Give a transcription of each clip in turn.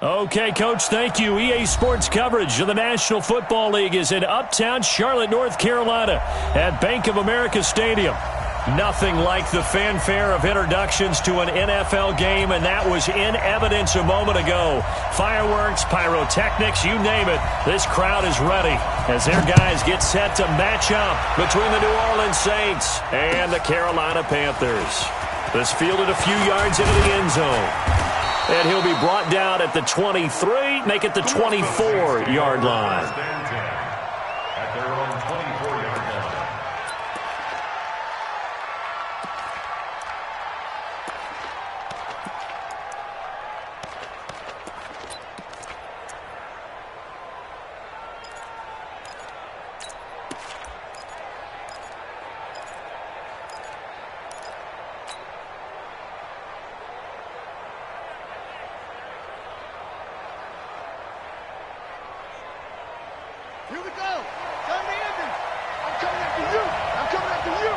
Okay, Coach, thank you. EA Sports coverage of the National Football League is in Uptown Charlotte, North Carolina at Bank of America Stadium. Nothing like the fanfare of introductions to an NFL game, and that was in evidence a moment ago. Fireworks, pyrotechnics, you name it. This crowd is ready as their guys get set to match up between the New Orleans Saints and the Carolina Panthers. This fielded a few yards into the end zone. And he'll be brought down at the 23, make it the 24-yard line. At their own 24-yard line. Here we go. Come to Andy. I'm coming after you. I'm coming after you.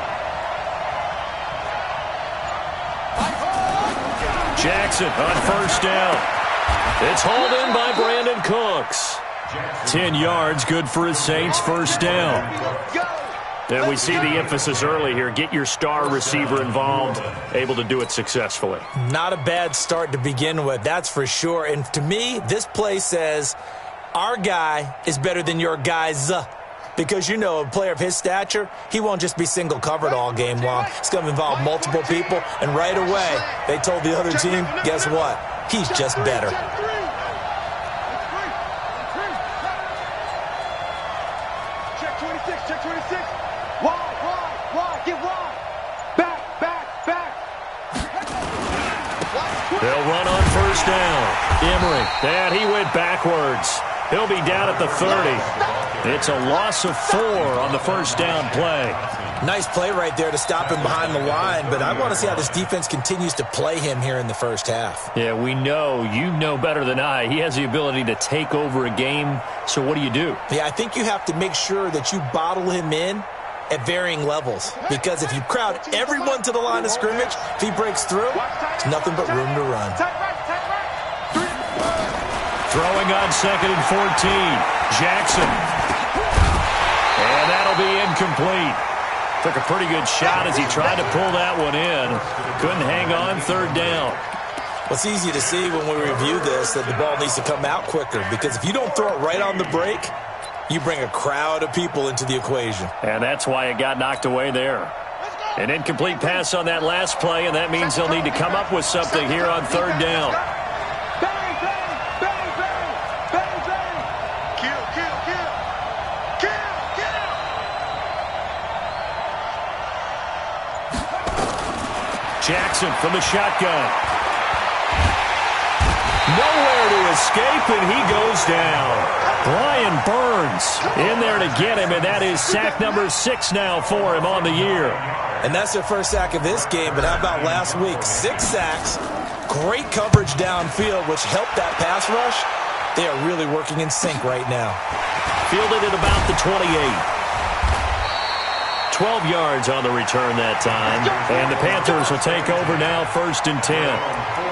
Jackson on first down. It's hauled in by Brandon Cooks. 10 yards, good for his Saints, first down. And we see the emphasis early here. Get your star receiver involved, able to do it successfully. Not a bad start to begin with, that's for sure. And to me, this play says our guy is better than your guys. Because, you know, a player of his stature, he won't just be single covered all game long. It's going to involve multiple people. And right away, they told the other team, guess what? He's just better. Check 26, check 26. Wide, get wide. Back. They'll run on first down. Emery, and he went backwards. He'll be down at the 30. It's a loss of 4 on the first down play. Nice play right there to stop him behind the line, but I want to see how this defense continues to play him here in the first half. Yeah, we know, you know better than I, he has the ability to take over a game, so what do you do? Yeah, I think you have to make sure that you bottle him in at varying levels, because if you crowd everyone to the line of scrimmage, if he breaks through, there's nothing but room to run. Throwing on 2nd and 14, Jackson. And that'll be incomplete. Took a pretty good shot as he tried to pull that one in. Couldn't hang on, 3rd down. Well, it's easy to see when we review this that the ball needs to come out quicker, because if you don't throw it right on the break, you bring a crowd of people into the equation. And that's why it got knocked away there. An incomplete pass on that last play, and that means they'll need to come up with something here on 3rd down. Jackson from the shotgun. Nowhere to escape, and he goes down. Brian Burns in there to get him, and that is sack number 6 now for him on the year. And that's their first sack of this game, but how about last week? 6 sacks, great coverage downfield, which helped that pass rush. They are really working in sync right now. Fielded at about the 28. 12 yards on the return that time. And the Panthers will take over now, 1st and 10.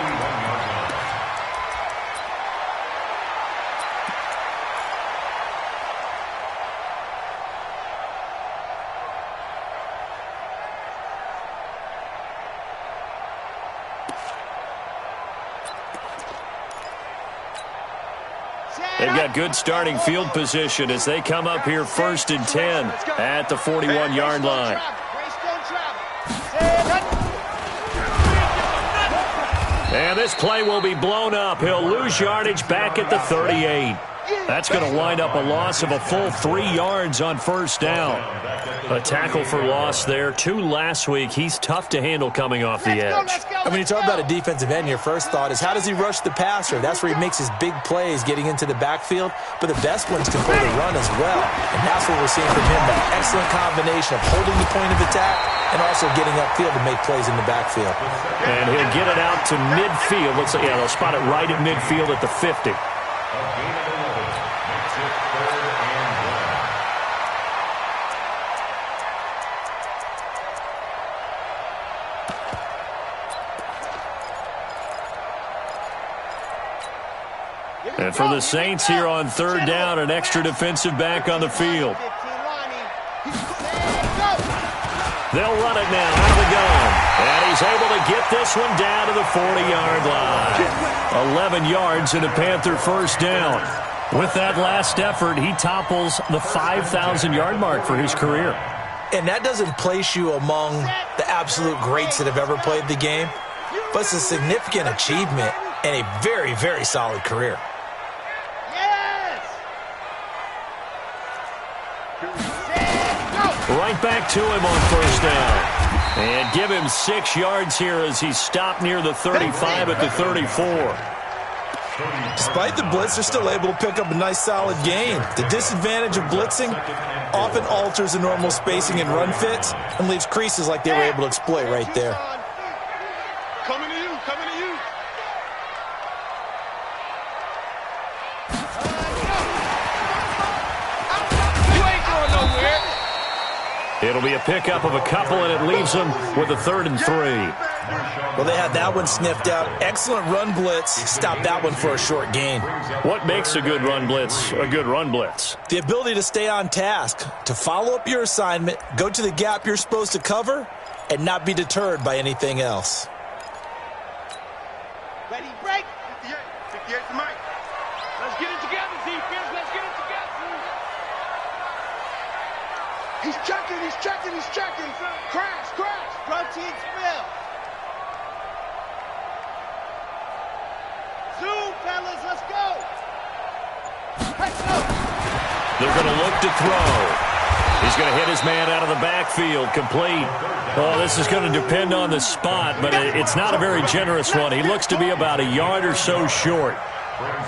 They've got good starting field position as they come up here 1st and 10 at the 41-yard line. And this play will be blown up. He'll lose yardage back at the 38. That's going to wind up a loss of a full 3 yards on 1st down. A tackle for loss there. 2 last week. He's tough to handle coming off the edge. And when you talk about a defensive end, your first thought is how does he rush the passer? That's where he makes his big plays getting into the backfield. But the best ones can play the run as well. And that's what we're seeing from him. That excellent combination of holding the point of attack and also getting upfield to make plays in the backfield. And he'll get it out to midfield. Looks like, yeah, they'll spot it right at midfield at the 50. And for the Saints here on third down, an extra defensive back on the field. They'll run it now out of the gun. And he's able to get this one down to the 40-yard line. 11 yards and a Panther first down. With that last effort, he topples the 5,000-yard mark for his career. And that doesn't place you among the absolute greats that have ever played the game, but it's a significant achievement and a very, very solid career. Right back to him on first down. And give him 6 yards here as he stopped near the 35 at the 34. Despite the blitz, they're still able to pick up a nice, solid gain. The disadvantage of blitzing often alters the normal spacing and run fits and leaves creases like they were able to exploit right there. Coming to you, coming to you. You ain't going nowhere. It'll be a pickup of a couple, and it leaves them with a 3rd and 3. Well, they had that one sniffed out. Excellent run blitz. Stopped that one for a short gain. What makes a good run blitz a good run blitz? The ability to stay on task, to follow up your assignment, go to the gap you're supposed to cover, and not be deterred by anything else. Ready, break. Here's the mic. Let's get it together, defense. Let's get it together. He's checking, he's checking, he's checking. Crash, crash. Protein spill. Zoom, fellas, let's go. Let's go. They're going to look to throw. He's going to hit his man out of the backfield, complete. Oh, this is going to depend on the spot, but it's not a very generous one. He looks to be about a yard or so short.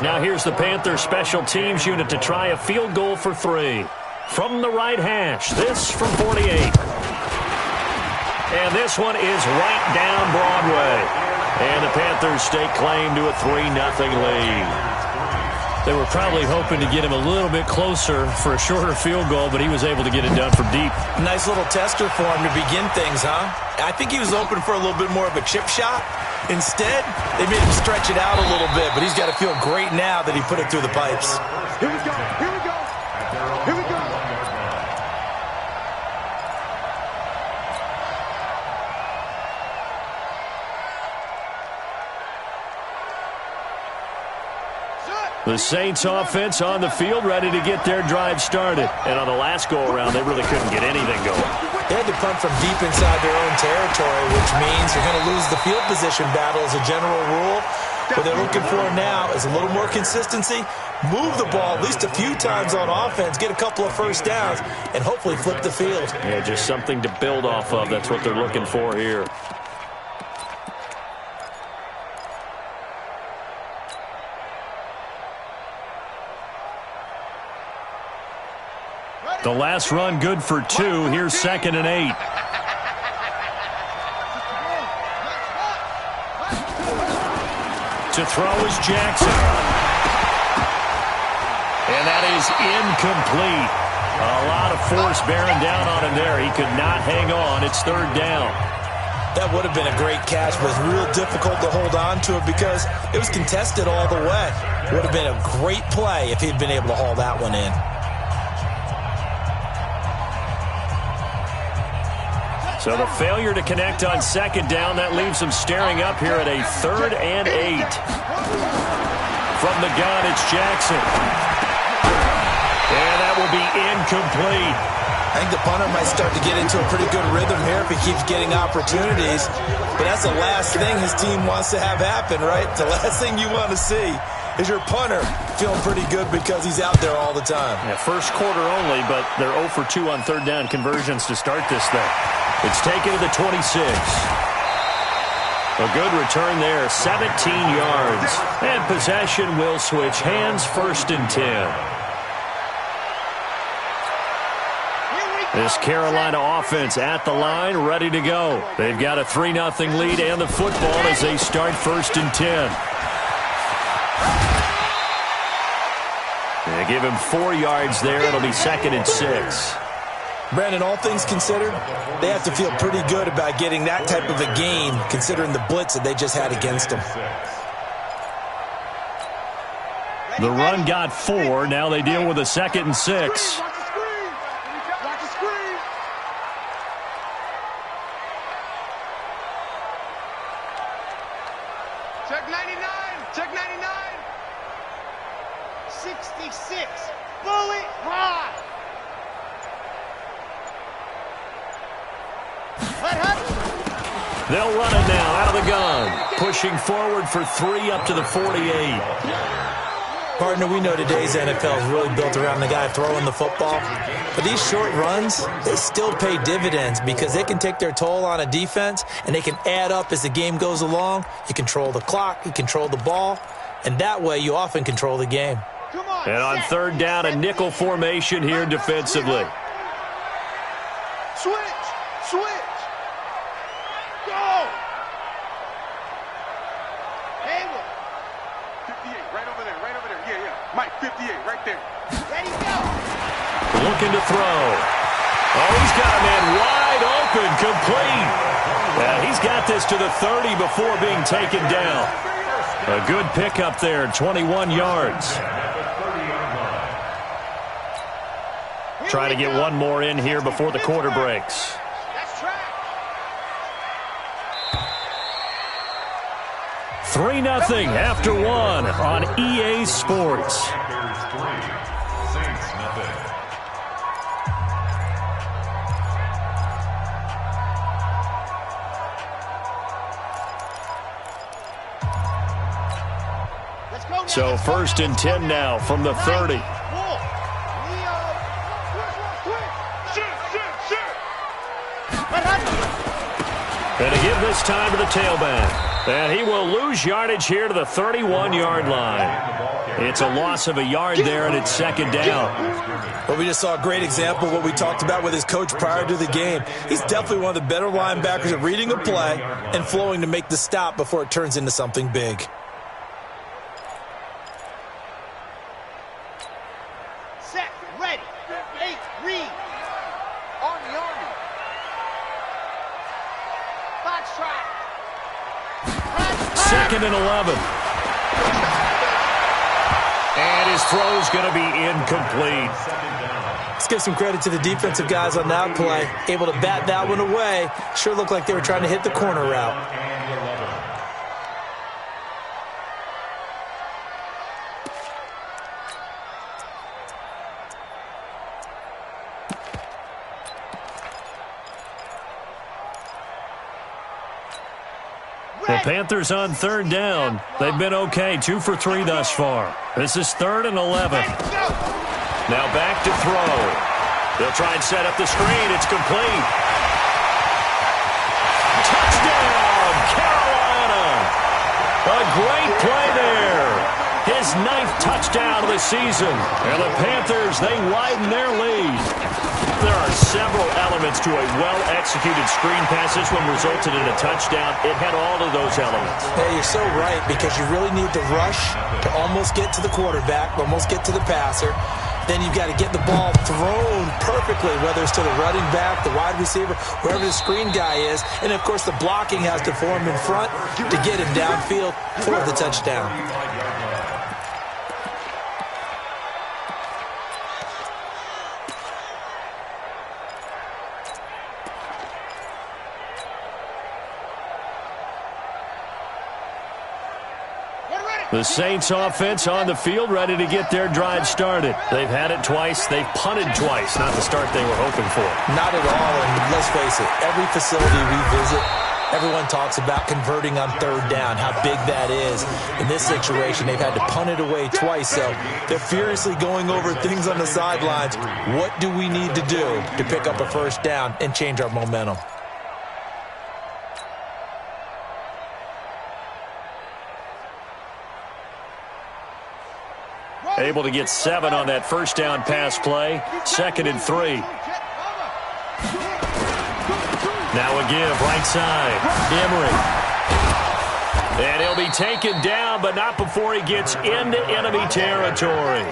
Now here's the Panthers special teams unit to try a field goal for 3. From the right hash, this from 48. And this one is right down Broadway. And the Panthers stake claim to a 3-0 lead. They were probably hoping to get him a little bit closer for a shorter field goal, but he was able to get it done from deep. Nice little tester for him to begin things, huh? I think he was open for a little bit more of a chip shot. Instead, they made him stretch it out a little bit, but he's got to feel great now that he put it through the pipes. Here we go, here we go. Here we go. The Saints offense on the field, ready to get their drive started. And on the last go-around, they really couldn't get anything going. They had to punt from deep inside their own territory, which means you're going to lose the field position battle as a general rule. What they're looking for now is a little more consistency, move the ball at least a few times on offense, get a couple of first downs, and hopefully flip the field. Yeah, just something to build off of. That's what they're looking for here. The last run good for 2. Here's 2nd and 8. To throw is Jackson. And that is incomplete. A lot of force bearing down on him there. He could not hang on. It's 3rd down. That would have been a great catch, but it's real difficult to hold on to it because it was contested all the way. Would have been a great play if he'd been able to haul that one in. So the failure to connect on 2nd down, that leaves them staring up here at a 3rd and 8. From the gun, it's Jackson. And that will be incomplete. I think the punter might start to get into a pretty good rhythm here if he keeps getting opportunities. But that's the last thing his team wants to have happen, right? The last thing you want to see is your punter feeling pretty good because he's out there all the time. Yeah, first quarter only, but they're 0 for 2 on 3rd down conversions to start this thing. It's taken to the 26. A good return there, 17 yards. And possession will switch hands, 1st and 10. This Carolina offense at the line, ready to go. They've got a 3-0 lead and the football as they start 1st and 10. They give him 4 yards there. It'll be 2nd and 6. Brandon, all things considered, they have to feel pretty good about getting that type of a gain considering the blitz that they just had against them. The run got 4. Now they deal with a 2nd and 6. Watch the screen. Watch the screen. Check 99. Check 99. 66. Bullet ride. What happened? They'll run it now out of the gun. Pushing forward for 3 up to the 48. Partner, we know today's NFL is really built around the guy throwing the football. But these short runs, they still pay dividends because they can take their toll on a defense and they can add up as the game goes along. You control the clock, you control the ball, and that way you often control the game. And on 3rd down, a nickel formation here defensively. Switch. Switch. Go. Angle. 58, right over there, right over there. Yeah, yeah. Mike, 58, right there. Ready, go. Looking to throw. Oh, he's got a man wide open, complete. And he's got this to the 30 before being taken down. A good pickup there, 21 yards. Trying to get one more in here before the quarter breaks. That's track. 3-0 after 1 on EA Sports. So 1st and 10 now from the 30. And to give this time to the tailback. And he will lose yardage here to the 31-yard line. It's a loss of a yard there, and it's 2nd down. Well, we just saw a great example of what we talked about with his coach prior to the game. He's definitely one of the better linebackers at reading a play and flowing to make the stop before it turns into something big. Set, ready, 8, read. On the army. Box track. 2nd and 11. And his throw's going to be incomplete. Let's give some credit to the defensive guys on that play. Able to bat that one away. Sure looked like they were trying to hit the corner route. The Panthers on 3rd down. They've been okay, 2 for 3 thus far. This is 3rd and 11. Now back to throw. They'll try and set up the screen. It's complete. Touchdown, Carolina. A great play there. His 9th touchdown of the season. And the Panthers, they widen their lead. There are several elements to a well-executed screen pass. This one resulted in a touchdown. It had all of those elements. Yeah, you're so right, because you really need the rush to almost get to the quarterback, almost get to the passer. Then you've got to get the ball thrown perfectly, whether it's to the running back, the wide receiver, wherever the screen guy is. And, of course, the blocking has to form in front to get him downfield for the touchdown. The Saints offense on the field, ready to get their drive started. They've had it twice. They've punted twice. Not the start they were hoping for. Not at all, and let's face it, every facility we visit, everyone talks about converting on 3rd down, how big that is. In this situation, they've had to punt it away twice, so they're furiously going over things on the sidelines. What do we need to do to pick up a 1st down and change our momentum? Able to get 7 on that 1st down pass play. 2nd and 3. Now a give, right side. Emery. And he'll be taken down, but not before he gets into enemy territory.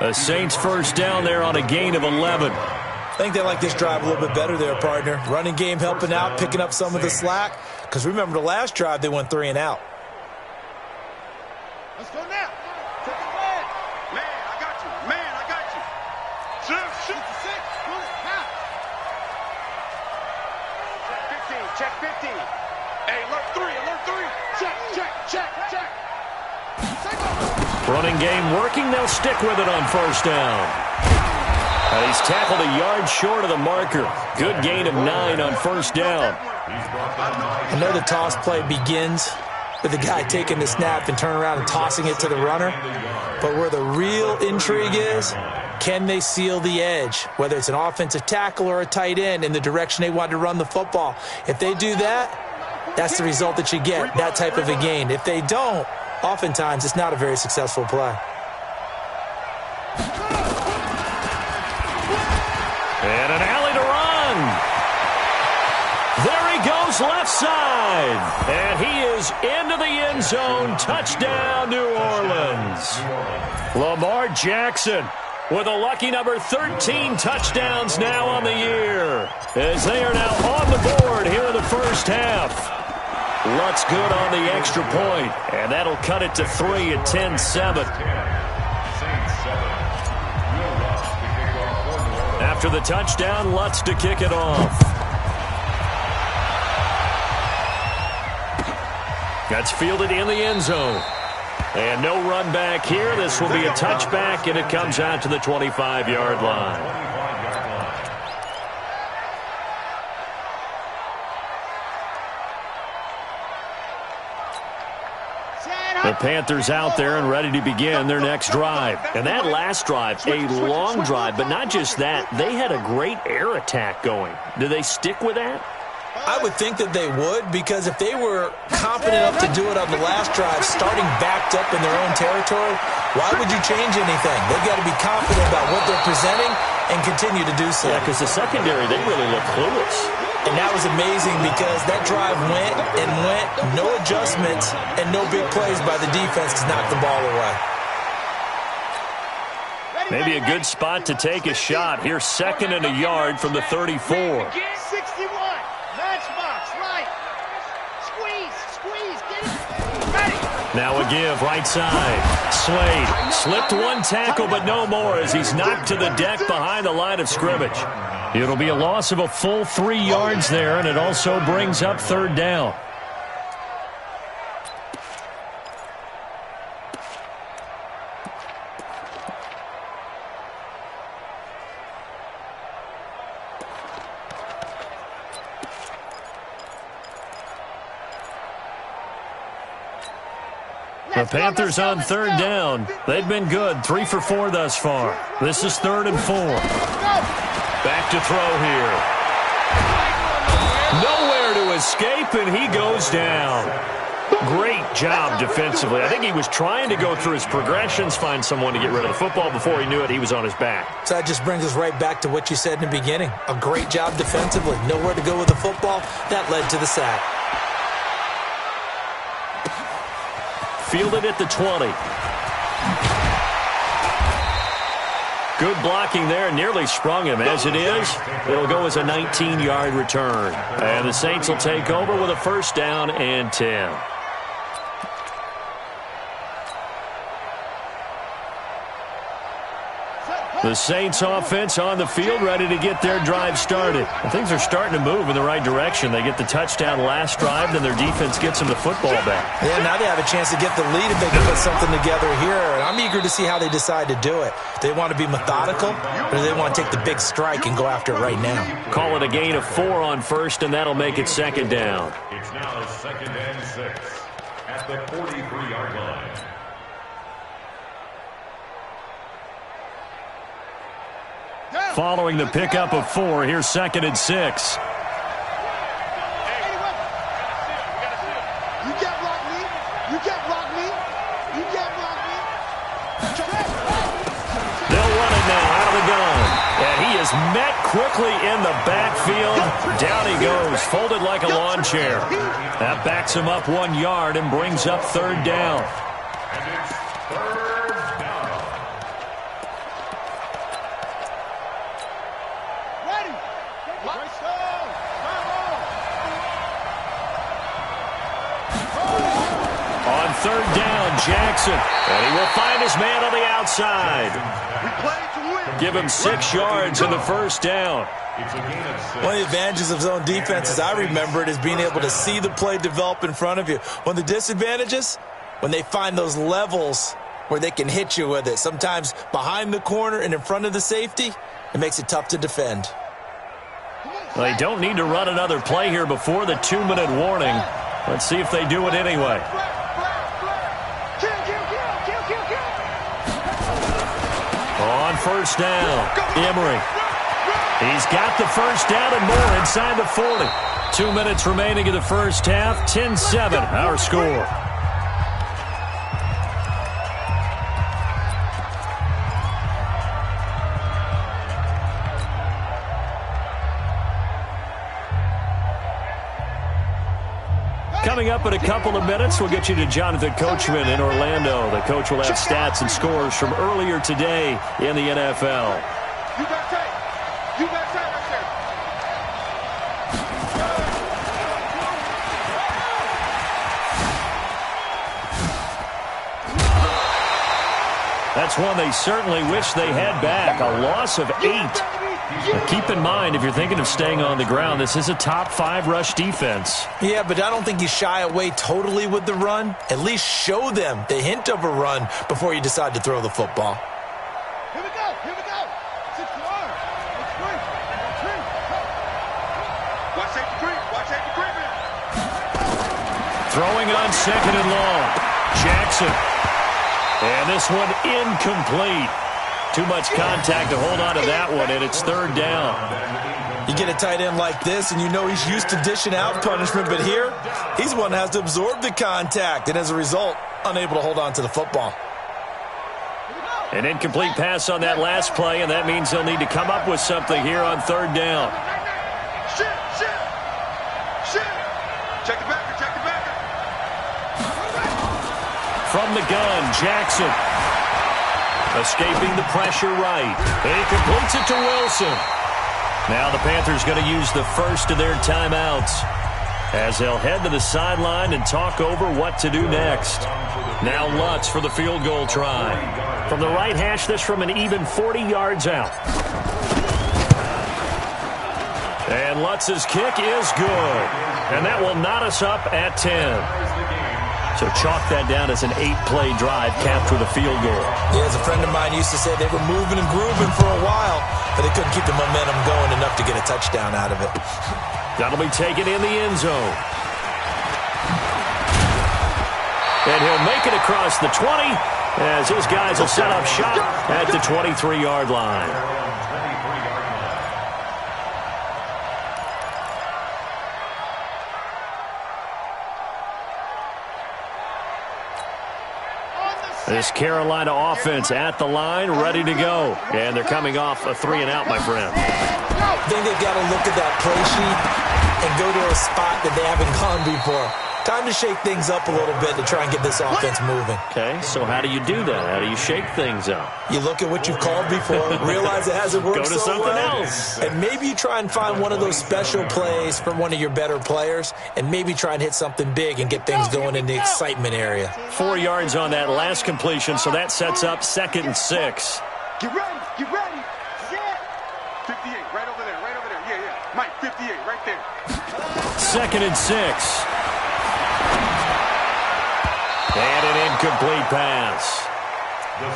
The Saints 1st down there on a gain of 11. I think they like this drive a little bit better there, partner. Running game helping out, picking up some of the slack. Because remember, the last drive, they went 3 and out. Let's go now. Take it back. Hey, alert three, alert three. Check, check, check, check. Running game working. They'll stick with it on first down. And he's tackled a yard short of the marker. Good gain of 9 on first down. I know the toss play begins with the guy taking the snap and turning around and tossing it to the runner. But where the real intrigue is, can they seal the edge, whether it's an offensive tackle or a tight end, in the direction they want to run the football? If they do that, that's the result that you get, that type of a gain. If they don't, oftentimes it's not a very successful play. And an alley to run. There he goes left side. And he is into the end zone. Touchdown, New Orleans. Lamar Jackson with a lucky number 13 touchdowns now on the year, as they are now on the board here in the first half. Lutz good on the extra point, and that'll cut it to 3 at 10-7. After the touchdown, Lutz to kick it off. That's fielded in the end zone. And no run back here. This will be a touchback, and it comes out to the 25-yard line. The Panthers out there and ready to begin their next drive. And that last drive, a long drive, but not just that. They had a great air attack going. Do they stick with that? I would think that they would, because if they were confident enough to do it on the last drive, starting backed up in their own territory, why would you change anything? They've got to be confident about what they're presenting and continue to do so. Yeah, because the secondary, they really look clueless. And that was amazing, because that drive went and went, no adjustments, and no big plays by the defense to knock the ball away. Maybe a good spot to take a shot. Here's 2nd and a yard from the 34. 61. Matchbox, right. Squeeze, get it. Ready. Now a give, right side. Slade slipped one tackle, but no more, as he's knocked to the deck behind the line of scrimmage. It'll be a loss of a full 3 yards there, and it also brings up 3rd down. The Panthers on 3rd down. They've been good, 3 for 4 thus far. This is 3rd and 4. Back to throw here. Nowhere to escape, and he goes down. Great job defensively. I think he was trying to go through his progressions, find someone to get rid of the football. Before he knew it, he was on his back. So that just brings us right back to what you said in the beginning. A great job defensively. Nowhere to go with the football. That led to the sack. Fielded at the 20. Good blocking there. Nearly sprung him. As it is, it'll go as a 19-yard return. And the Saints will take over with a 1st down and 10. The Saints offense on the field, ready to get their drive started. And things are starting to move in the right direction. They get the touchdown last drive, then their defense gets them the football back. Yeah, now they have a chance to get the lead if they can put something together here. And I'm eager to see how they decide to do it. Do they want to be methodical, or do they want to take the big strike and go after it right now? Call it a gain of 4 on 1st, and that'll make it 2nd down. It's now 2nd and 6 at the 43-yard line. Following the pickup of 4, here's 2nd and 6. You can't block me. You can't block me. You can't block me. They'll run it now out of the gun. And he is met quickly in the backfield. Down he goes, folded like a lawn chair. That backs him up 1 yard and brings up 3rd down. And it's 3rd down. Ready. On 3rd down, Jackson. And he will find his man on the outside. We played to win. Give him 6 yards in the first down. One of the advantages of zone defense, as I remember it, is being able to see the play develop in front of you. One of the disadvantages, when they find those levels where they can hit you with it, sometimes behind the corner and in front of the safety, it makes it tough to defend. Well, they don't need to run another play here before the 2-minute warning. Let's see if they do it anyway. On first down, Emery. He's got the first down and more inside the 40. 2 minutes remaining in the first half. 10-7, our score. Coming up in a couple of minutes, we'll get you to Jonathan Coachman in Orlando. The coach will have stats and scores from earlier today in the NFL. You got tape. You got tape right there. That's one they certainly wish they had back. A loss of 8. Now keep in mind, if you're thinking of staying on the ground, this is a top 5 rush defense. Yeah, but I don't think you shy away totally with the run. At least show them the hint of a run before you decide to throw the football. Here we go. Here we go. 6-4. It's great. Watch safety green. Watch safety green. Throwing on 2nd and long. Jackson. And this one incomplete. Too much contact to hold on to that one, and it's 3rd down. You get a tight end like this, and you know he's used to dishing out punishment, but here, he's one that has to absorb the contact, and as a result, unable to hold on to the football. An incomplete pass on that last play, and that means they'll need to come up with something here on 3rd down. Shit. Check the backer. Check the backer. From the gun, Jackson. Escaping the pressure right. He completes it to Wilson. Now the Panthers going to use the first of their timeouts as they'll head to the sideline and talk over what to do next. Now Lutz for the field goal try. From the right hash, this from an even 40 yards out. And Lutz's kick is good. And that will knot us up at 10. So chalk that down as an 8-play drive capped with a field goal. Yeah, as a friend of mine used to say, they were moving and grooving for a while, but they couldn't keep the momentum going enough to get a touchdown out of it. That'll be taken in the end zone. And he'll make it across the 20 as his guys will set up shop at the 23-yard line. This Carolina offense at the line, ready to go. And they're coming off a 3-and-out, my friend. I think they've got to look at that play sheet and go to a spot that they haven't gone before. Time to shake things up a little bit to try and get this offense moving. Okay, so how do you do that? How do you shake things up? You look at what you've called before, realize it hasn't worked Go to so something well, else. and maybe you try and find one of those special plays from one of your better players, and maybe try and hit something big and get things going in the excitement area. 4 yards on that last completion, so that sets up 2nd and 6. Get ready. Get ready. Set. 58, right over there. Right over there. Yeah. Mike, 58, right there. 2nd and 6. And an incomplete pass.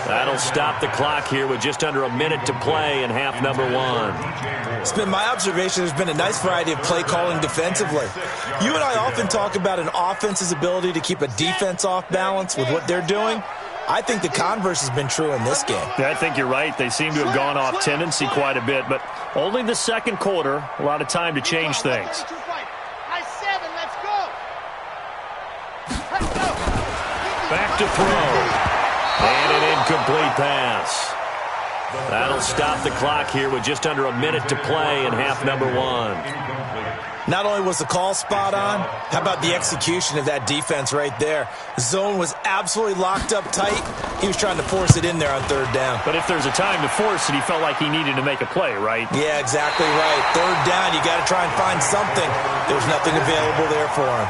That'll stop the clock here with just under a minute to play in half number 1. It's been my observation there's been a nice variety of play calling defensively. You and I often talk about an offense's ability to keep a defense off balance with what they're doing. I think the converse has been true in this game. I think you're right. They seem to have gone off tendency quite a bit, but only the second quarter, a lot of time to change things. High 7, let's go. Let's go. Back to throw. And an incomplete pass. That'll stop the clock here with just under a minute to play in half number 1. Not only was the call spot on, how about the execution of that defense right there? The zone was absolutely locked up tight. He was trying to force it in there on third down. But if there's a time to force it, he felt like he needed to make a play, right? Yeah, exactly right. Third down, you got to try and find something. There's nothing available there for him.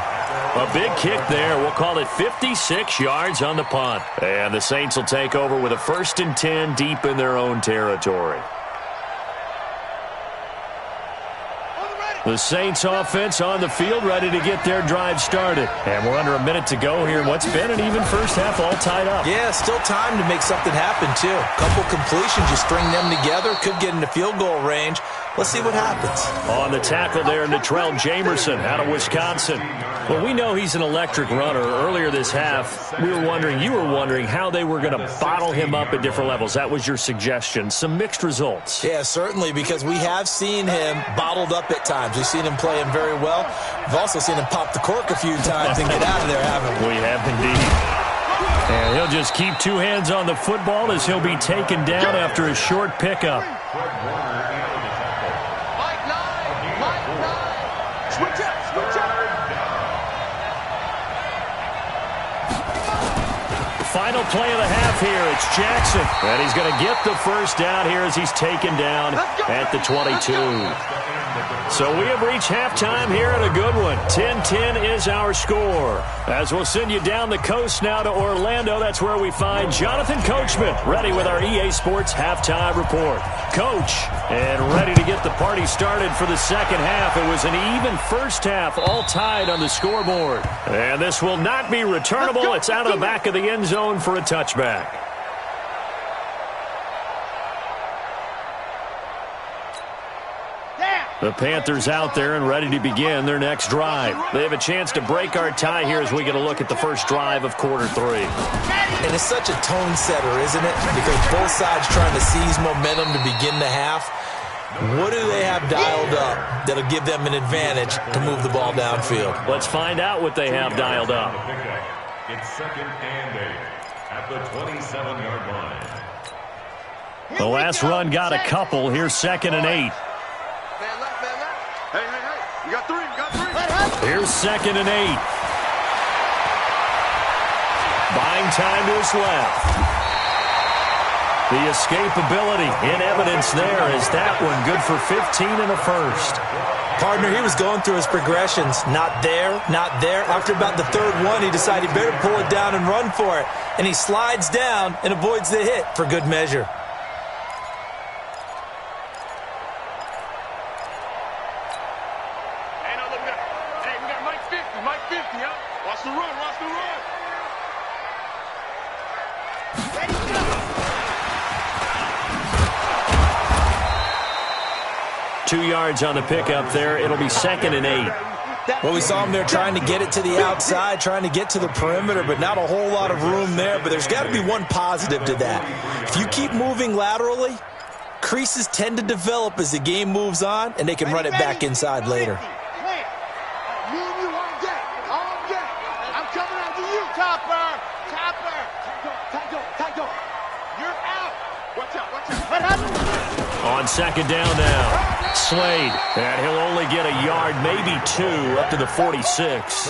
A big kick there. We'll call it 56 yards on the punt. And the Saints will take over with a 1st and 10 deep in their own territory. The Saints offense on the field, ready to get their drive started. And we're under a minute to go here in what's been an even first half, all tied up. Yeah, still time to make something happen, too. Couple completions, you string them together, could get into field goal range. Let's see what happens. On the tackle there, Natrell Jamerson out of Wisconsin. Well, we know he's an electric runner. Earlier this half, you were wondering how they were going to bottle him up at different levels. That was your suggestion. Some mixed results. Yeah, certainly, because we have seen him bottled up at times. We've seen him play him very well. We've also seen him pop the cork a few times and get out of there, haven't we? We have indeed. And he'll just keep two hands on the football as he'll be taken down after a short pickup. Final play of the half here. It's Jackson. And he's going to get the first down here as he's taken down at the 22. So we have reached halftime here at a good one. 10-10 is our score. As we'll send you down the coast now to Orlando, that's where we find Jonathan Coachman, ready with our EA Sports halftime report. Coach, and ready to get the party started for the second half. It was an even first half, all tied on the scoreboard. And this will not be returnable. It's out of the back of the end zone for a touchback. The Panthers out there and ready to begin their next drive. They have a chance to break our tie here as we get a look at the first drive of quarter 3. And it's such a tone setter, isn't it? Because both sides trying to seize momentum to begin the half. What do they have dialed up that'll give them an advantage to move the ball downfield? Let's find out what they have dialed up. It's 2nd and 8 at the 27-yard line. The last run got a couple. Here's 2nd and 8. Hey, you got three. Here's 2nd and 8. Buying time to his left. The escapability in evidence there is that one good for 15 and a first. Partner, he was going through his progressions. Not there, not there. After about the third one, he decided he better pull it down and run for it. And he slides down and avoids the hit for good measure. Watch the run. 2 yards on the pickup there. It'll be 2nd and 8. Well, we saw him there trying to get it to the outside, trying to get to the perimeter, but not a whole lot of room there. But there's got to be one positive to that. If you keep moving laterally, creases tend to develop as the game moves on, and they can run it back inside later. I'm coming after you, Topper. You're out. Watch out. What happened? On 2nd down now, Slade. And he'll only get a yard, maybe 2, up to the 46.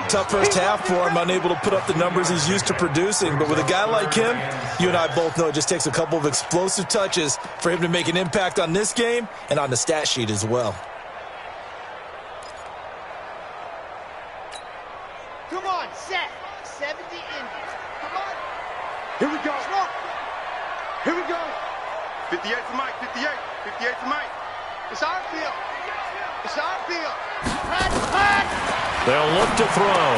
Tough first half for him, unable to put up the numbers he's used to producing. But with a guy like him, you and I both know it just takes a couple of explosive touches for him to make an impact on this game and on the stat sheet as well. Come on, set. 70 Indians. Come on. Here we go. 58 to Mike. 58 to Mike. It's our field. They'll look to throw.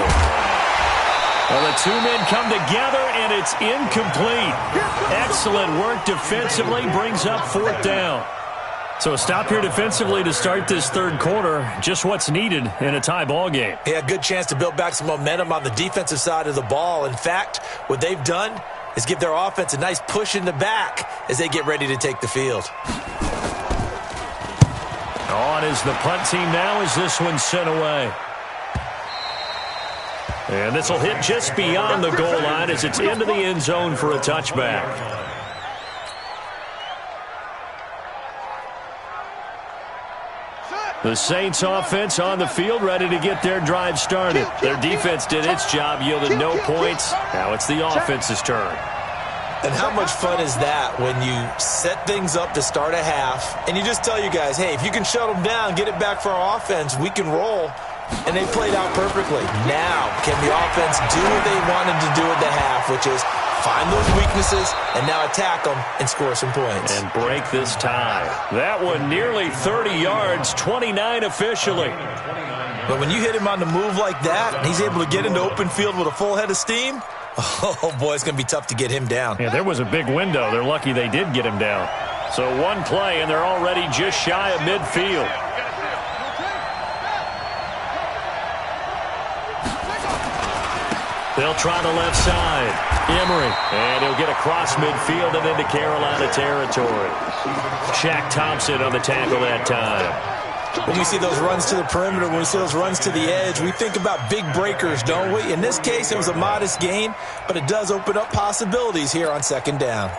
Well, the two men come together, and it's incomplete. Excellent work defensively, brings up 4th down. So a stop here defensively to start this third quarter, just what's needed in a tie ball game. Yeah, good chance to build back some momentum on the defensive side of the ball. In fact, what they've done is give their offense a nice push in the back as they get ready to take the field. On is the punt team now as this one's sent away. And this will hit just beyond the goal line as it's into the end zone for a touchback. Set. The Saints offense on the field, ready to get their drive started. Their defense did its job, yielded no points. Now it's the offense's turn. And how much fun is that when you set things up to start a half, and you just tell you guys, hey, if you can shut them down, get it back for our offense, we can roll. And they played out perfectly. Now, can the offense do what they wanted to do at the half, which is find those weaknesses and now attack them and score some points. And break this tie. That one nearly 30 yards, 29 officially. But when you hit him on the move like that, and he's able to get into open field with a full head of steam, oh, boy, it's going to be tough to get him down. Yeah, there was a big window. They're lucky they did get him down. So one play, and they're already just shy of midfield. They'll try the left side. Emery, and he'll get across midfield and into Carolina territory. Shaq Thompson on the tackle that time. When we see those runs to the perimeter, when we see those runs to the edge, we think about big breakers, don't we? In this case, it was a modest gain, but it does open up possibilities here on second down.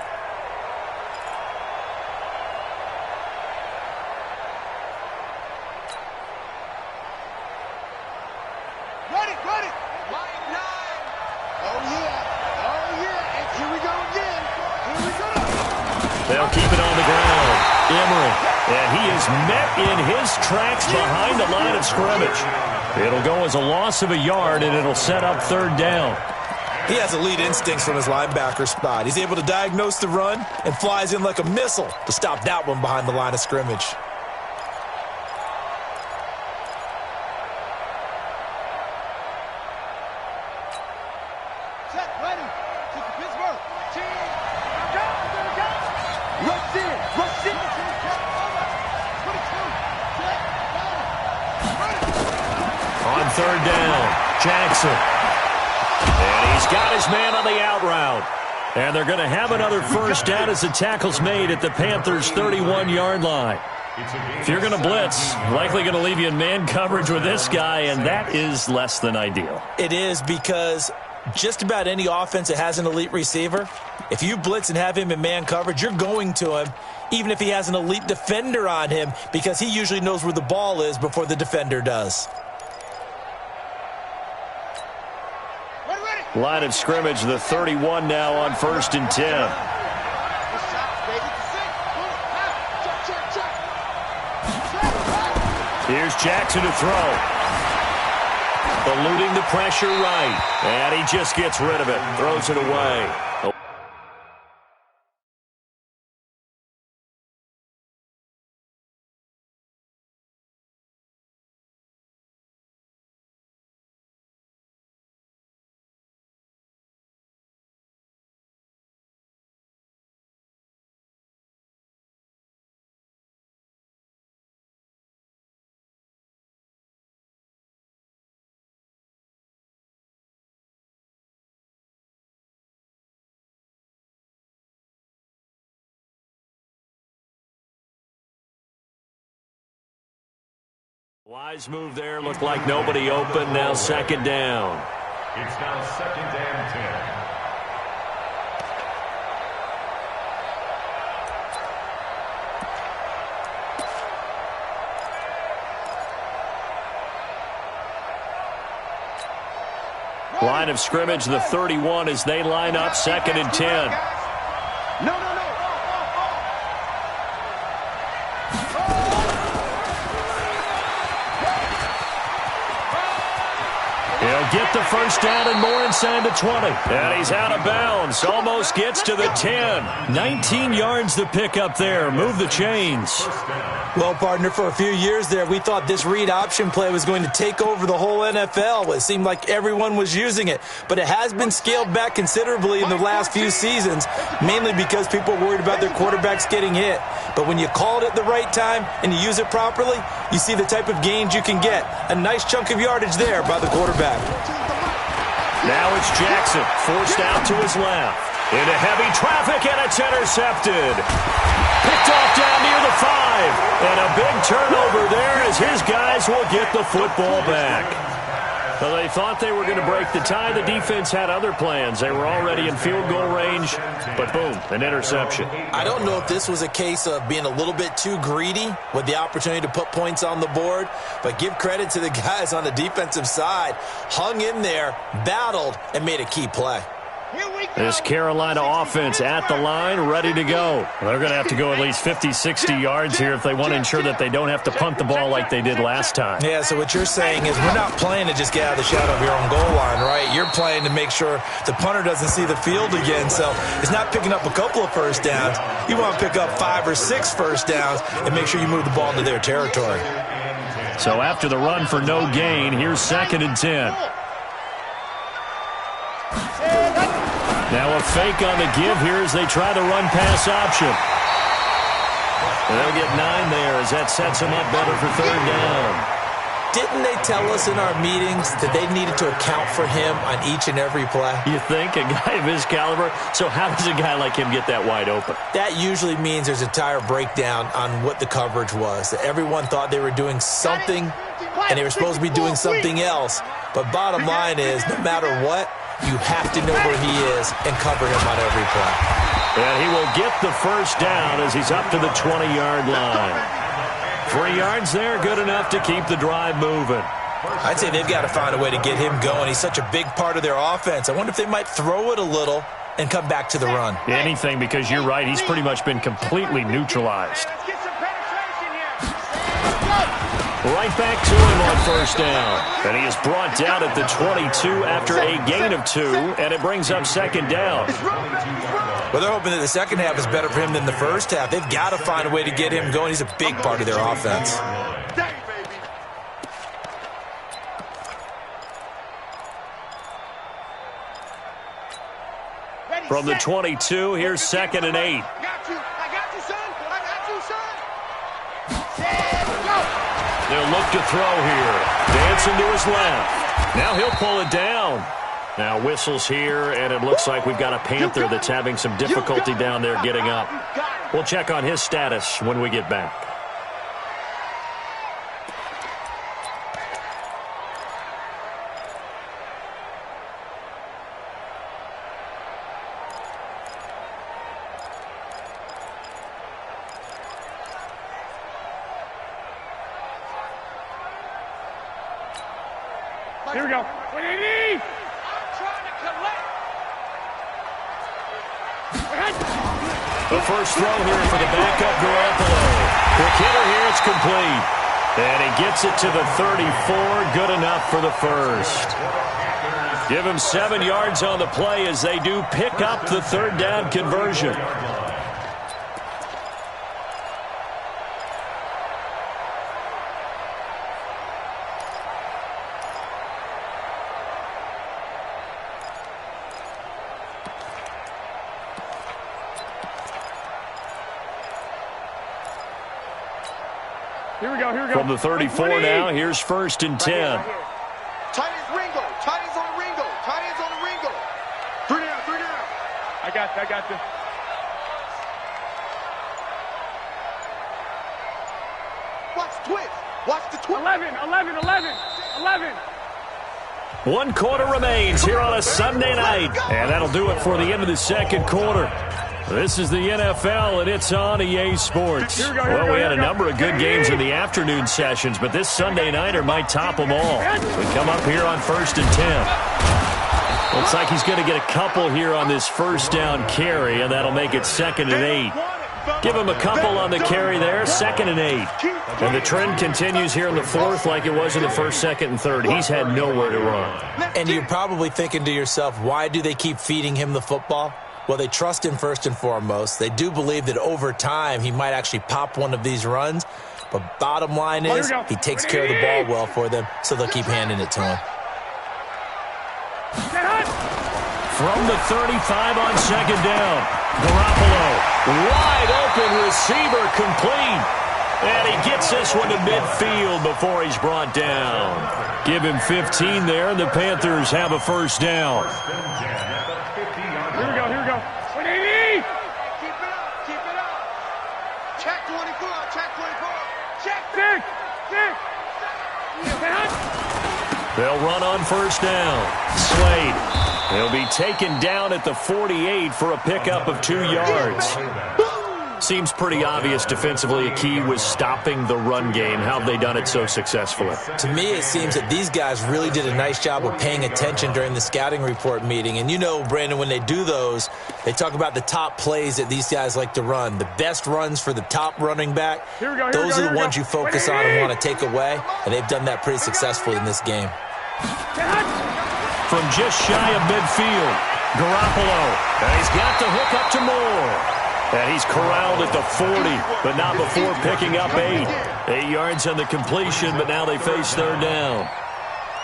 They'll keep it on the ground. Emery, and he is met in his tracks behind the line of scrimmage. It'll go as a loss of a yard, and it'll set up third down. He has elite instincts from his linebacker spot. He's able to diagnose the run and flies in like a missile to stop that one behind the line of scrimmage. On third down, Jackson. And he's got his man on the out route. And they're going to have another first down as the tackle's made at the Panthers' 31-yard line. If you're going to blitz, likely going to leave you in man coverage with this guy, and that is less than ideal. It is, because just about any offense that has an elite receiver, if you blitz and have him in man coverage, you're going to him, even if he has an elite defender on him, because he usually knows where the ball is before the defender does. Line of scrimmage, the 31 now on 1st and 10. Here's Jackson to throw. Eluding the pressure right. And he just gets rid of it. Throws it away. Wise move there. Looked like nobody open. Now second down. It's now second and 10. Line of scrimmage, the 31 as they line up, 2nd and 10. No. He'll get the first down and more inside the 20. And he's out of bounds. Almost gets to the 10. 19 yards to pick up there. Move the chains. Well, partner, for a few years there, we thought this read option play was going to take over the whole NFL. It seemed like everyone was using it. But it has been scaled back considerably in the last few seasons, mainly because people are worried about their quarterbacks getting hit. But when you call it at the right time and you use it properly, you see the type of gains you can get. A nice chunk of yardage there by the quarterback. Now it's Jackson, forced out to his left. Into heavy traffic, and it's intercepted. Picked off down near the 5. And a big turnover there as his guys will get the football back. Well, they thought they were going to break the tie. The defense had other plans. They were already in field goal range, but boom, an interception. I don't know if this was a case of being a little bit too greedy with the opportunity to put points on the board, but give credit to the guys on the defensive side. Hung in there, battled, and made a key play. This Carolina offense at the line, ready to go. They're going to have to go at least 50, 60 yards here if they want to ensure that they don't have to punt the ball like they did last time. Yeah, so what you're saying is we're not playing to just get out of the shadow of your own goal line, right? You're playing to make sure the punter doesn't see the field again. So it's not picking up a couple of first downs. You want to pick up 5 or 6 first downs and make sure you move the ball into their territory. So after the run for no gain, here's 2nd and 10. Now a fake on the give here as they try the run-pass option. They'll get 9 there as that sets them up better for 3rd down. Didn't they tell us in our meetings that they needed to account for him on each and every play? You think? A guy of his caliber? So how does a guy like him get that wide open? That usually means there's a entire breakdown on what the coverage was. That everyone thought they were doing something, and they were supposed to be doing something else. But bottom line is, no matter what, you have to know where he is and cover him on every play. And he will get the first down as he's up to the 20-yard line. 3 yards there, good enough to keep the drive moving. I'd say they've got to find a way to get him going. He's such a big part of their offense. I wonder if they might throw it a little and come back to the run. Anything, because you're right, he's pretty much been completely neutralized. Right back to him on first down. And he is brought down at the 22 after a gain of 2, and it brings up 2nd down. Well, they're hoping that the second half is better for him than the first half. They've got to find a way to get him going. He's a big part of their offense. From the 22, here's 2nd and 8. I got you, son. I got you, son. They'll look to throw here. Dancing to his left. Now he'll pull it down. Now whistles here, and it looks like we've got a Panther that's having some difficulty down there getting up. We'll check on his status when we get back. Here we go. 180. I'm trying to collect. The first throw here for the backup Garoppolo. Quick hitter here, it's complete. And he gets it to the 34, good enough for the first. Give him 7 yards on the play as they do pick up the 3rd down conversion. Here we go. From the 34 now, here's 1st and 10. Tight ends Ringo. Tight ends on the Ringo. Tight ends on the Ringo. 3 down. I got you. Watch the twist. Watch the twist. 11. 1 quarter remains here on a Sunday night. And that'll do it for the end of the 2nd quarter. This is the NFL, and it's on EA Sports. Well, we had a number of good games in the afternoon sessions, but this Sunday nighter might top them all. We come up here on 1st and 10. Looks like he's going to get a couple here on this first down carry, and that'll make it 2nd and 8. Give him a couple on the carry there, 2nd and 8. And the trend continues here in the 4th like it was in the 1st, 2nd, and 3rd. He's had nowhere to run. And you're probably thinking to yourself, why do they keep feeding him the football? Well, they trust him first and foremost. They do believe that over time he might actually pop one of these runs. But bottom line is he takes care of the ball well for them, so they'll keep handing it to him. From the 35 on 2nd down, Garoppolo, wide open receiver, complete. And he gets this one to midfield before he's brought down. Give him 15 there, and the Panthers have a first down. Here we go. 180. Keep it up. Check 24. Check 24. Check 6. They'll run on first down. Slade. He'll be taken down at the 48 for a pickup of 2 yards. Seems pretty obvious defensively a key was stopping the run game. How have they done it so successfully? To me, it seems that these guys really did a nice job of paying attention during the scouting report meeting. And you know, Brandon, when they do those, they talk about the top plays that these guys like to run. The best runs for the top running back, those are the ones you focus on and want to take away. And they've done that pretty successfully in this game. From just shy of midfield, Garoppolo. And he's got the hook up to Moore. And he's corralled at the 40, but not before picking up 8. 8 yards on the completion, but now they face third down.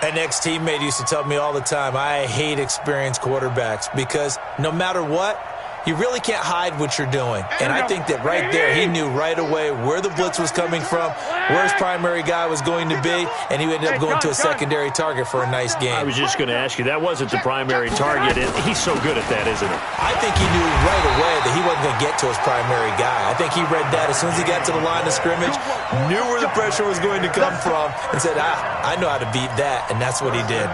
An ex-teammate used to tell me all the time, I hate experienced quarterbacks because no matter what, you really can't hide what you're doing. And I think that right there, he knew right away where the blitz was coming from, where his primary guy was going to be, and he ended up going to a secondary target for a nice game. I was just going to ask you, that wasn't the primary target. He's so good at that, isn't he? I think he knew right away that he wasn't going to get to his primary guy. I think he read that as soon as he got to the line of scrimmage, knew where the pressure was going to come from, and said, I know how to beat that, and that's what he did.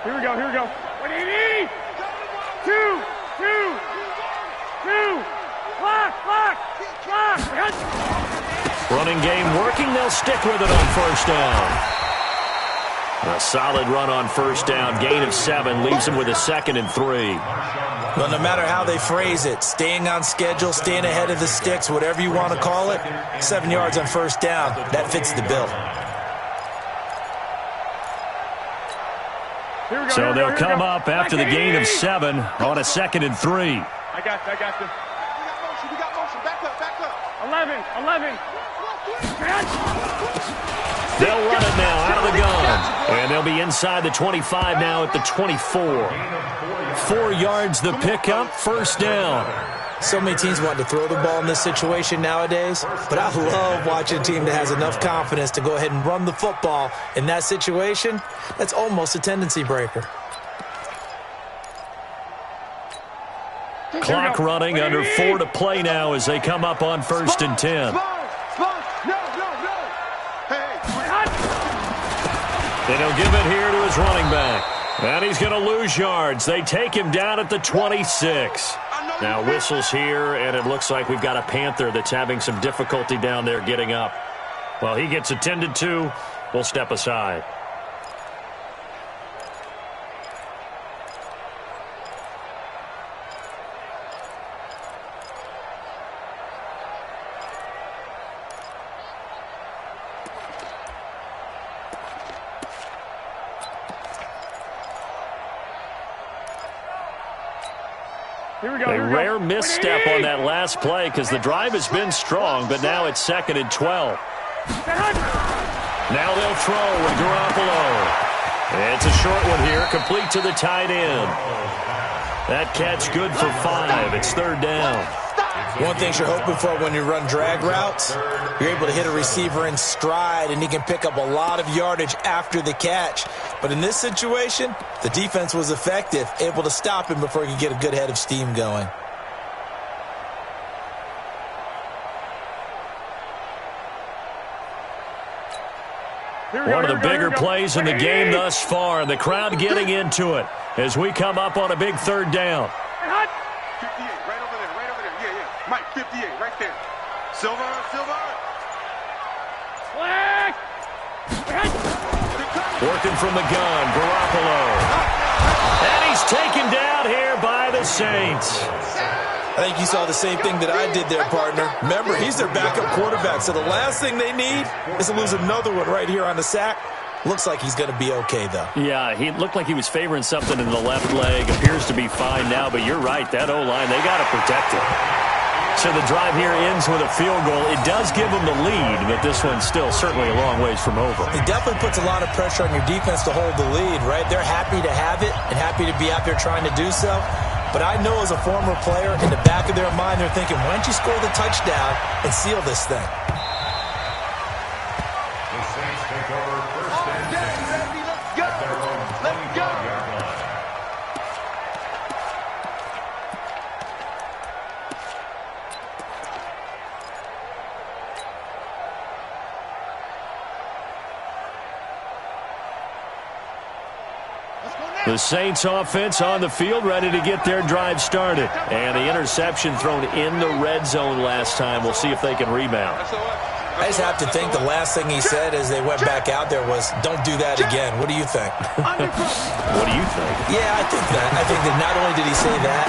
Here we go, here we go. What do you need? 2, 2, 2. Clock. Running game working. They'll stick with it on first down. A solid run on first down. Gain of 7 leaves them with a 2nd and 3. Well, no matter how they phrase it, staying on schedule, staying ahead of the sticks, whatever you want to call it, 7 yards on first down, that fits the bill. So they'll come up after the gain of 7 on a 2nd and 3. I got you. We got motion. Back up. 11. They'll run it now out of the gun. And they'll be inside the 25 now at the 24. 4 yards the pickup, first down. So many teams want to throw the ball in this situation nowadays, but I love watching a team that has enough confidence to go ahead and run the football. In that situation, that's almost a tendency breaker. Clock running, under 4 to play now as they come up on first and 10. No. And he'll give it here to his running back. And he's going to lose yards. They take him down at the 26. Now whistles here, and it looks like we've got a Panther that's having some difficulty down there getting up. Well, he gets attended to. We'll step aside. A rare misstep on that last play because the drive has been strong, but now it's 2nd and 12. Now they'll throw with Garoppolo. It's a short one here, complete to the tight end. That catch good for 5. It's third down. One thing you're hoping for when you run drag routes, you're able to hit a receiver in stride, and he can pick up a lot of yardage after the catch. But in this situation, the defense was effective, able to stop him before he could get a good head of steam going. One of the bigger plays in the game thus far, and the crowd getting into it as we come up on a big third down. 58, right over there. Yeah. Mike, 58, right there. Silver. Working from the gun, Garoppolo. And he's taken down here by the Saints. I think you saw the same thing that I did there, partner. Remember, he's their backup quarterback, so the last thing they need is to lose another one right here on the sack. Looks like he's going to be okay, though. Yeah, he looked like he was favoring something in the left leg. Appears to be fine now, but you're right. That O-line, they got to protect it. So the drive here ends with a field goal. It does give them the lead, but this one's still certainly a long ways from over. It definitely puts a lot of pressure on your defense to hold the lead, right? They're happy to have it and happy to be out there trying to do so. But I know as a former player, in the back of their mind, they're thinking, why don't you score the touchdown and seal this thing? The Saints take over first and 10 at their own 25-yard line. The Saints offense on the field, ready to get their drive started. And the interception thrown in the red zone last time. We'll see if they can rebound. I just have to think the last thing he said as they went back out there was, don't do that again. What do you think? What do you think? Yeah, I think that. I think that not only did he say that,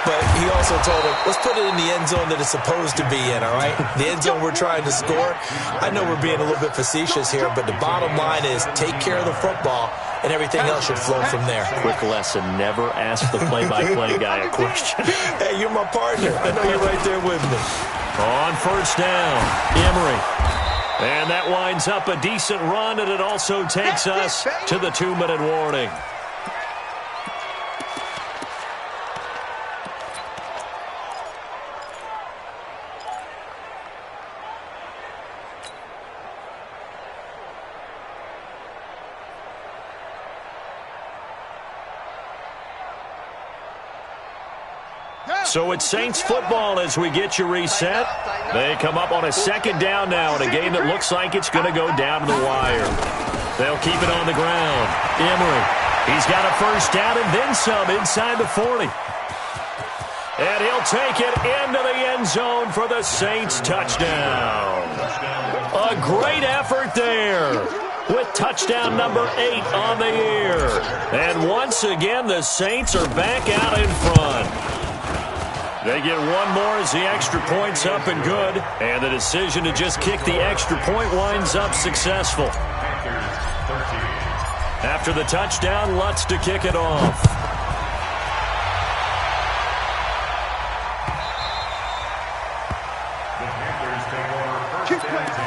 but he also told him, let's put it in the end zone that it's supposed to be in, all right? The end zone we're trying to score. I know we're being a little bit facetious here, but the bottom line is take care of the football, and everything else should flow from there. Quick lesson, never ask the play-by-play guy a question. Hey, you're my partner. I know you're right there with me. On first down, Emery. And that winds up a decent run, and it also takes us to the 2-minute warning. So it's Saints football as we get you reset. They come up on a second down now in a game that looks like it's going to go down to the wire. They'll keep it on the ground. Emery, he's got a first down and then some inside the 40. And he'll take it into the end zone for the Saints touchdown. A great effort there with touchdown number 8 on the year. And once again, the Saints are back out in front. They get one more as the extra point's up and good. And the decision to just kick the extra point winds up successful. After the touchdown, Lutz to kick it off. The Panthers take over first and 10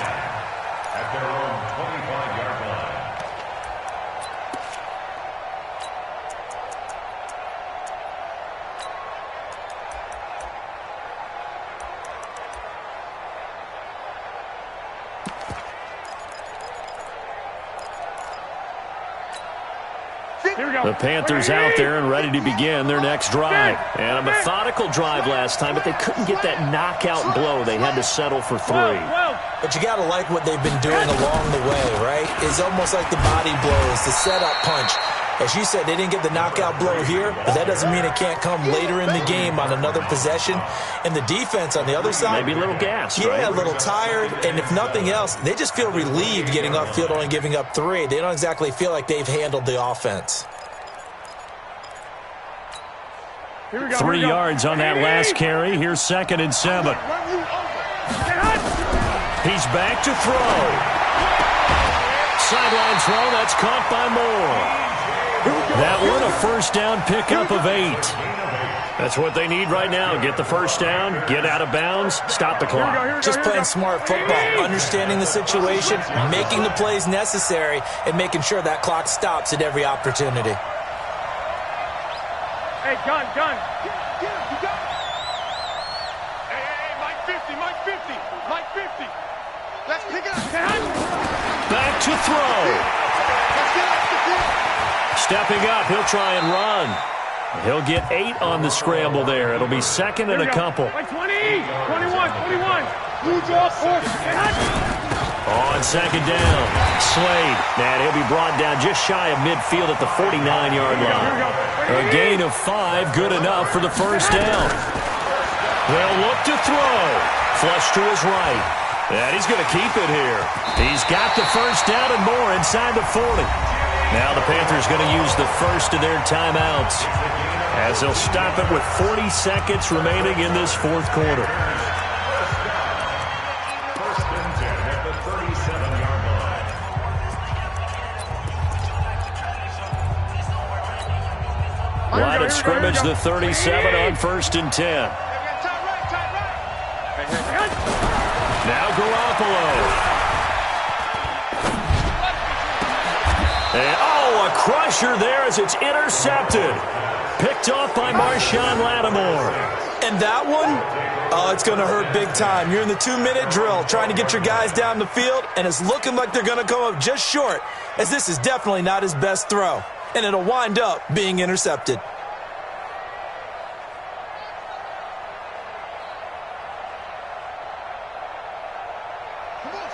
at their own 25-yard line. The Panthers out there and ready to begin their next drive. And a methodical drive last time, but they couldn't get that knockout blow. They had to settle for 3. But you got to like what they've been doing along the way, right? It's almost like the body blows, the setup punch. As you said, they didn't get the knockout blow here, but that doesn't mean it can't come later in the game on another possession. And the defense on the other side, maybe a little gassed, yeah, right? A little tired. And if nothing else, they just feel relieved getting upfield, only giving up 3. They don't exactly feel like they've handled the offense. 3 yards on that last carry. Here's 2nd and 7. He's back to throw. Sideline throw, that's caught by Moore. That one, a first down pickup of 8. That's what they need right now. Get the first down, get out of bounds, stop the clock. Just playing smart football, understanding the situation, making the plays necessary, and making sure that clock stops at every opportunity. Hey, gun. Hey, Mike 50, Mike 50, Mike 50. Let's pick it up. Back to throw. Let's get up. Stepping up, he'll try and run. He'll get 8 on the scramble there. It'll be 2nd and a couple. Like 20, 21. Blue draw, force. On 2nd down, Slade. And he'll be brought down just shy of midfield at the 49-yard line. A gain of 5, good enough for the first down. They'll look to throw. Flush to his right. And he's going to keep it here. He's got the first down and more inside the 40. Now the Panthers going to use the first of their timeouts as they'll stop it with 40 seconds remaining in this 4th quarter. First and 10 at the 37-yard line. Line of scrimmage, the 37 on 1st and 10. Now Garoppolo. And, a crusher there as it's intercepted. Picked off by Marshawn Lattimore. And that one, it's going to hurt big time. You're in the 2-minute drill trying to get your guys down the field, and it's looking like they're going to come up just short, as this is definitely not his best throw. And it'll wind up being intercepted.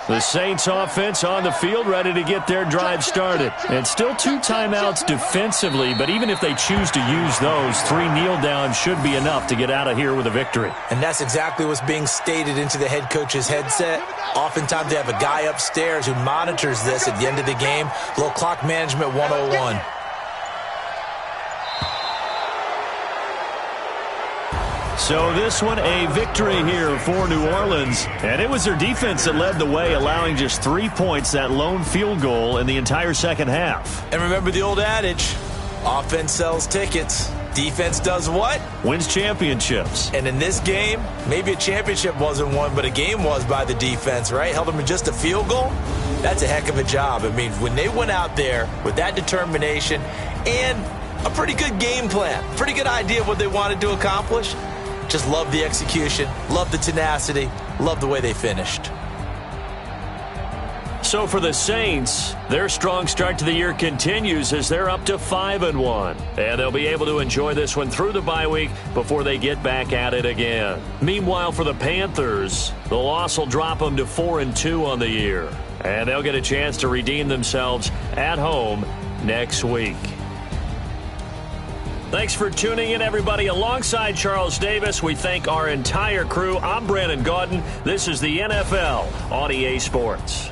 The Saints offense on the field, ready to get their drive started. And still 2 timeouts defensively, but even if they choose to use those, 3 kneel downs should be enough to get out of here with a victory. And that's exactly what's being stated into the head coach's headset. Oftentimes they have a guy upstairs who monitors this at the end of the game. A little clock management 101. So this one, a victory here for New Orleans. And it was their defense that led the way, allowing just 3 points, that lone field goal in the entire second half. And remember the old adage, offense sells tickets. Defense does what? Wins championships. And in this game, maybe a championship wasn't won, but a game was by the defense, right? Held them to just a field goal. That's a heck of a job. I mean, when they went out there with that determination and a pretty good game plan, pretty good idea of what they wanted to accomplish, just love the execution, love the tenacity, love the way they finished. So for the Saints, their strong start to the year continues as they're up to 5-1. And they'll be able to enjoy this one through the bye week before they get back at it again. Meanwhile, for the Panthers, the loss will drop them to 4-2 on the year. And they'll get a chance to redeem themselves at home next week. Thanks for tuning in, everybody. Alongside Charles Davis, we thank our entire crew. I'm Brandon Gaudin. This is the NFL on EA Sports.